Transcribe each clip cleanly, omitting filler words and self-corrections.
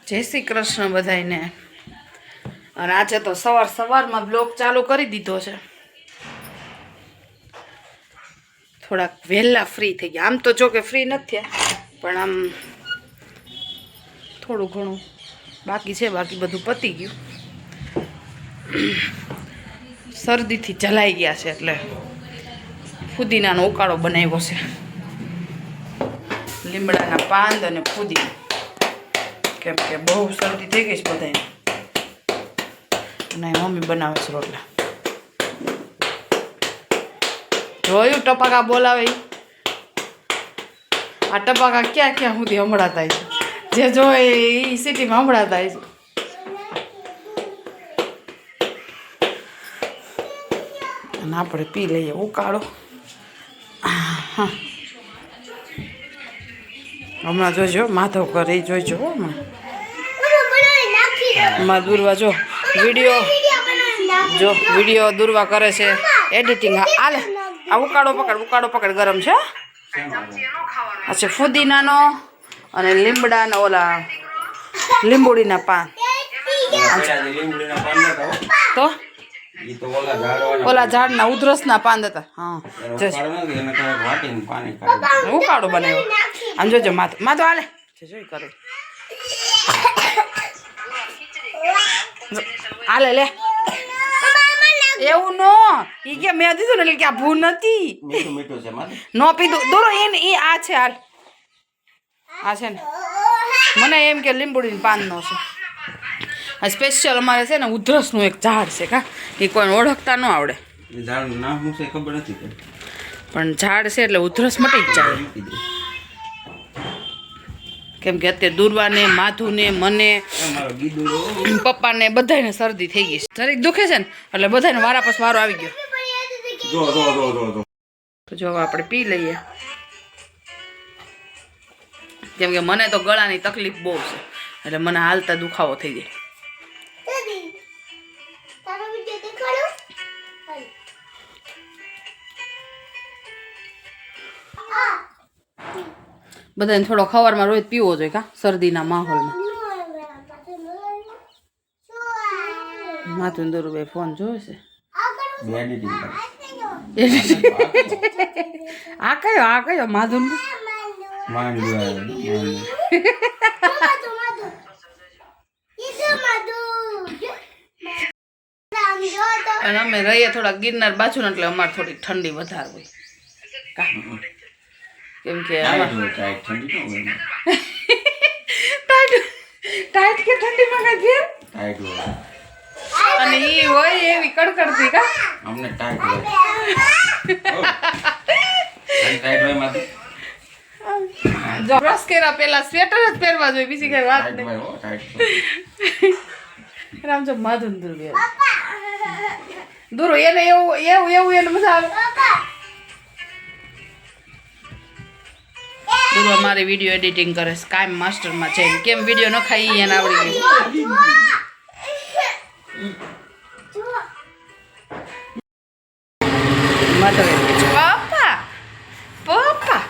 જય શ્રી કૃષ્ણ બધાને. અને આજે તો સવારમાં બ્લોગ ચાલુ કરી દીધો છે. થોડાક વહેલા ફ્રી થઈ ગયા. આમ તો જો કે ફ્રી નથી થયા, પણ આમ થોડું ઘણું બાકી છે. બાકી બધું પતી ગયું. શરદીથી જલાઈ ગયા છે એટલે ફુદીનાનો ઉકાળો બનાવ્યો છે. લીમડાના પાન અને ફુદીના, કેમ કે બહુ શરદી થઈ ગઈ છે બધાને. અને મમ્મી બનાવે છે રોટલા. જોયું ટપાકા બોલાવે. આ ટપાકા ક્યાં ક્યાં સુધી સંભળાતા છે, જે જોવે એ સિટીમાં સંભળાતા છે. અને આપણે પી લઈએ ઉકાળો. હમણાં જોઈજો માધવ કરે એ જોઈજો. હમણાં દૂરવા જો વિડીયો દૂરવા કરે છે, એડિટિંગ. હાલે આ ઉકાળો પકડ ગરમ છે. અચ્છા, ફુદીનાનો અને લીમડાનો ઓલા લીંબુડીના પાન. તો ઓલા ઝાડના ઉધરસના પાન હતા. હા, ઉકાળો બનાવ્યો. આમ જોજો માથો હાલે જોઈ કરે. હાલે લે એવું નો ઈ કે મેં દીધું ને એટલે કે આ ભૂ નથી. નો પીધું દોરો એને એ આ છે. હાલ આ છે ને, મને એમ કે લીંબુડીનું પાન નો છે. આ સ્પેશિયલ અમારે છે ને ઉધરસનું એક ઝાડ છે. કા એ કોઈને ઓળખતા ન આવડે, પણ ઝાડ છે એટલે ઉધરસ મટી જ જાય. કેમ કે અત્યારે દુર્વાને, માધુને, મને, પપ્પાને બધાને શરદી થઈ ગઈ છે. જરીક દુખે છે ને એટલે બધાને વારા પછી વારો આવી ગયો. તો જો આપણે પી લઈએ. કેમ કે મને તો ગળાની તકલીફ બહુ છે એટલે મને હાલતા દુખાવો થઈ જાય. બધાને થોડો ખવારમાં રોજ પીવો જોઈએ. કા શરદીના માહોલમાં. માથું દોરુભાઈ ફોન જોવે છે. આ કયો માધુન અને અમે રહીએ થોડા ગિરનાર બાજુ ને એટલે અમારે થોડી ઠંડી વધારે હોય. કેમ કે ટાઈટ કે ઠંડીમાં કઈ ફેર અને ઈ હોય એવી કડકડતી. કા અમને ટાઈટ હોય. જો બ્રશ કર્યા પેલા સ્વેટર જ પહેરવા જોઈએ, બીજી કઈ વાત નહીં. રામ જો માધુન દૂરો એને એવું એને મજા આવે. દૂરો મારી વિડીયો એડિટિંગ કરે છે કાયમ માસ્ટરમાં છે. કેમ વિડીયો ન ખાઈ એને આવડી ગઈ. માધવ પપ્પા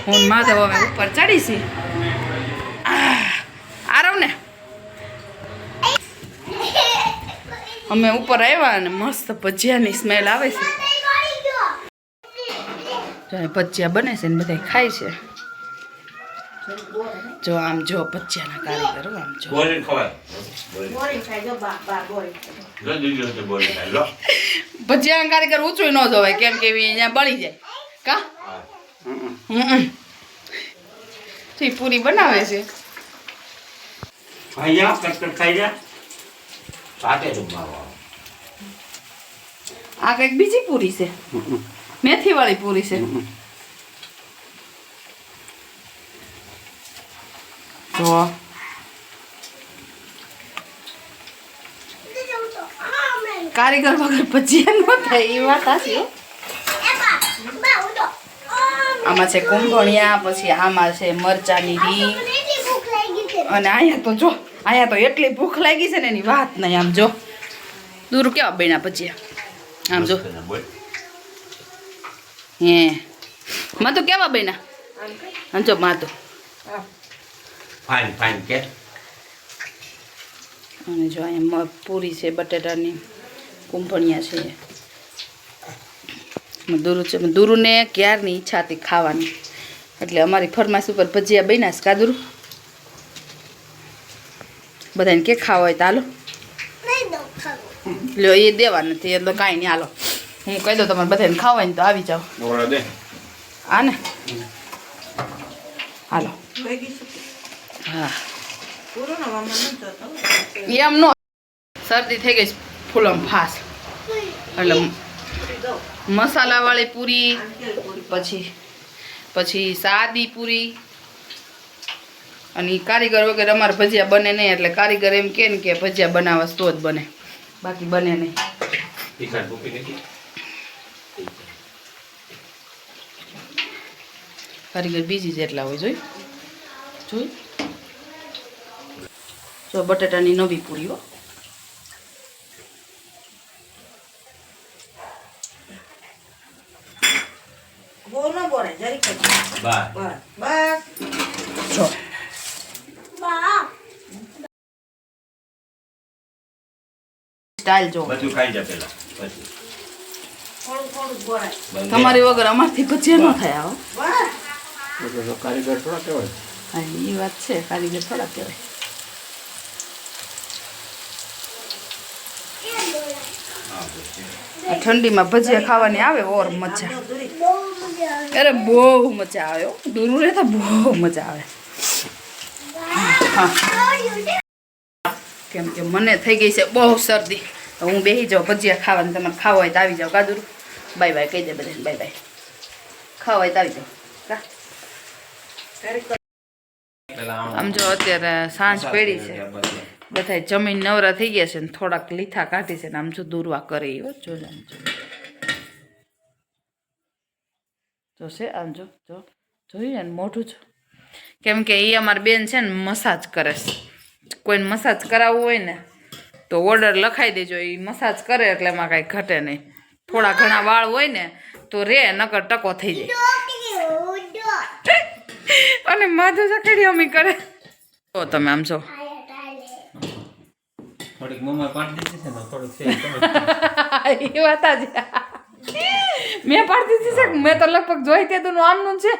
હું માધવ હવે ઉપર ચડીશી. આરવ ને અમે ઉપર આવ્યા અને મસ્ત ભજીયાની સ્મેલ આવે છે. ભજીયા બને છે ને બધા ખાય છે. જો આમ જો ભજીયાના કારીગરો આમ જો ભજીયાના કારીગર ઊંચું ન જોવાય કેમ કે અહીંયા બળી જાય. કા પૂરી બનાવે છે. આ કઈક બીજી પૂરી છે, મેથી વાળી પૂરી છે. તો કારીગર વગર ભજીયા ન થાય એ વાત સાચી. આમાં છે કુંભણિયા, પછી આમાં છે મરચાની રીંગ. અને અહીંયા તો જો અહીંયા તો એટલી ભૂખ લાગી છે ને એની વાત નહીં. આમ જો દૂર કેવા બન્યા ભજીયા. આમ જો હે માતો કેવા બન્યા. આમ જો માતો ફાઇન કે અને જો અહીંયા પૂરી છે, બટેટાની કુંભણિયા છે. દુરુ છે, દુરુને ક્યારની ઈચ્છા હતી ખાવાની, એટલે અમારી ફરમાઈશ ઉપર ભજીયા બન્યા છે. કાદુરુ બધાને કે ખાવા હોય તો હાલો લ્યો, એ દેવા નથી એટલે કાંઈ નહીં. હાલો હું કહી દઉં તમારે બધાને ખાવા હોય ને તો આવી જાઓ. હા ને હાલો. હા એમ નો શરદી થઈ ગઈ ફૂલમ ફાસ, એટલે મસાલાવાળી પૂરી, પછી સાદી પૂરી, અને કારીગર વગેરે અમારે ભજીયા બને નહીં, એટલે કારીગર એમ કે ને કે ભજીયા બનાવવા તો જ બને, બાકી બને નહીં. કારીગર બીજી જેટલા હોય જોઈ જો બટેટાની નવી પૂરીઓ. સ્ટાઇલ જો તમારી વગર અમારથી ભજીયા ન થાય. કારીગર થોડા કહેવાય. હા એ વાત છે, કારીગર થોડા કહેવાય. ઠંડીમાં ભજીયા ખાવાની આવે ઓર મજા. અરે બહુ મજા આવે, દૂર રહે તો બહુ મજા આવે. કેમ કે મને થઈ ગઈ છે બહુ શરદી, તો હું બેસી જાઉં ભજીયા ખાવાની. તમારે ખાવા હોય તો આવી જાઓ. કાદુરુ બાય બાય કહી દે બધાને, બાય બાય. ખાવા હોય તો આવી જાઓ. આમ જો અત્યારે સાંજ પડી છે, બધા જમીન નવરા થઈ ગયા છે ને થોડાક લીથા કાઢી છે ને આમ જો દૂરવા કરે જોજો. આમ જોશે આમ જો જોયું ને મોઢું જો. કેમ કે એ અમારી બેન છે ને મસાજ કરે છે. કોઈને મસાજ કરાવવું હોય ને તો ઓર્ડર લખાઈ દેજો, એ મસાજ કરે એટલે એમાં કાંઈ ઘટે નહીં. થોડા ઘણા વાળ હોય ને તો રે, નકર ટકો થઈ જાય. અને માધુ ચકડી અમી કરે તો તમે આમ છો. થોડીક મમ્મા પાડી દીધી છે ને, થોડીક એ વાત જ મેં પાડી દીધી છે. મેં તો લગભગ જોઈ તે તું આમનું છે.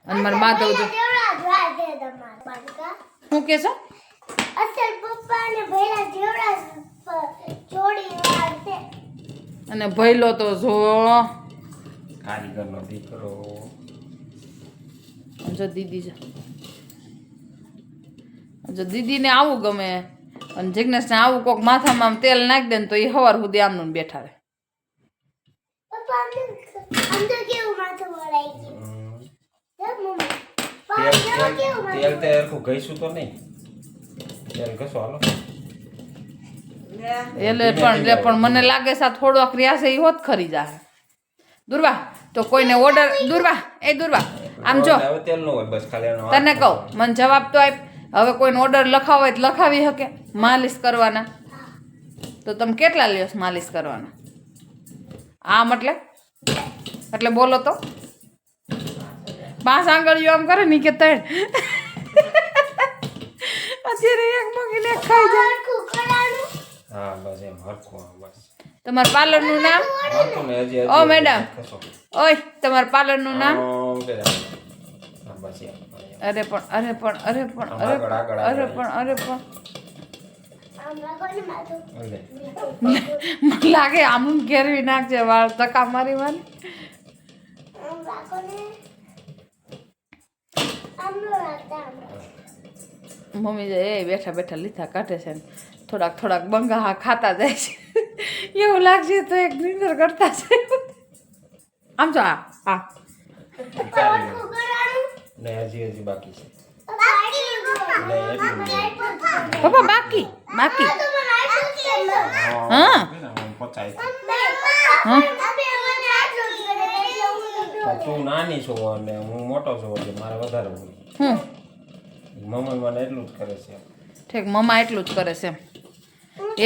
અને મારા માધવ જો શું કે છો? અને ભઈલો તો જો કારીગરનો દીકરો. જો દીદી જો દીદીને આવું ગમે, અને જિજ્ઞેશને આવું કોક માથામાં આમ તેલ નાખી દે ને તો એ સવાર સુધી આમનું બેઠા રહે. પણ મને લાગે છે થોડોક રહ્યા એ હોત ખરી જાય. દુર્વા તો કોઈને ઓર્ડર દુર્વા આમ જો તને કહું, મને જવાબ તો આપ. હવે કોઈને ઓર્ડર લખાવો હોય તો લખાવી શકે. માલિશ કરવાના તો તમે કેટલા લ્યો છો માલિશ કરવાના? આમ એટલે બોલો તો 5 આંગળીઓ આમ કરે ને કે 3 અત્યારે એક મગીને ખાઈ જાય. હા બસ એમ હરખું. બસ તમારા પાર્લરનું નામ? ઓ મેડમ, ઓય તમારા પાર્લરનું નામ? અરે પણ મને લાગે આમ ઘેરવી નાખજે વાળ તકા મારી મારી. મમ્મી એ બેઠા બેઠા લીધા કાઢે છે ને થોડાક બંગા ખાતા જાય છે. એવું લાગશે તો એક નિંદર કરતા છે. આમ જો આ હજી બાકી છે પપ્પા, બાકી હા તું નાની છો અને હું મોટો છું એટલે મારે વધારે હોય. મમ્મી મને એટલું જ કરે છે. ઠીક, મમ્મા એટલું જ કરે છે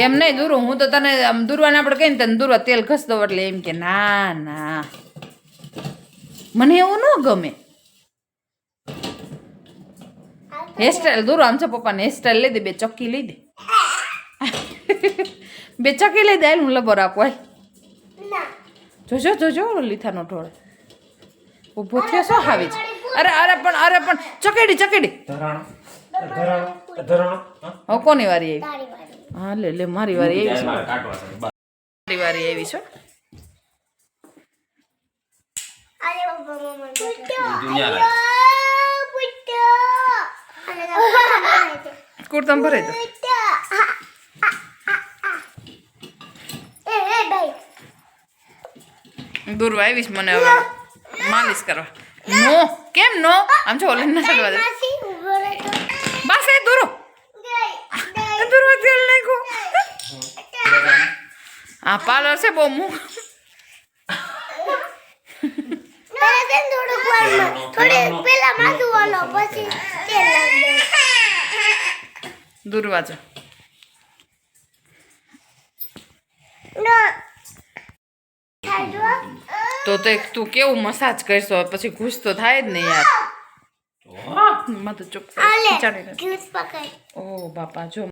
એમ નહીં દૂરું. હું તો તને આમ દૂરવાને આપણે કહીને તને દૂરવા તેલ ઘસ દો એટલે એમ કે ના મને એવું ન ગમે હેરસ્ટાઈલ દોરો આમ છે પપ્પાને હેરસ્ટાઈલ લઈ દે બે ચક્કી લઈ દે બે ચક્કી લઈ દે હાલ હું લબર આપું હાલ જોજો જોજો લીથાનો ઢોળ ઊભો થયો શું હાવી છે અરે પણ ચકેડી હવે કોની વારી આવી હા લે મારી વારી આવી છે મારી વારી આવી છે કુર્તામાં ભરાઈ દો દૂરવા આવીશ મને હવે માલિશ કરવા નો કેમ નો આમ છો ઓલે ના ચડવા દે બસ એ દૂરો દૂરો તેલ નાખો આ પાર્લર છે બહુ મું દૂરવા જો તો તું કેવું મસાજ કરશો પછી ખુશ તો થાય જ ને યાર મત ચૂપ ઓ બાપા જો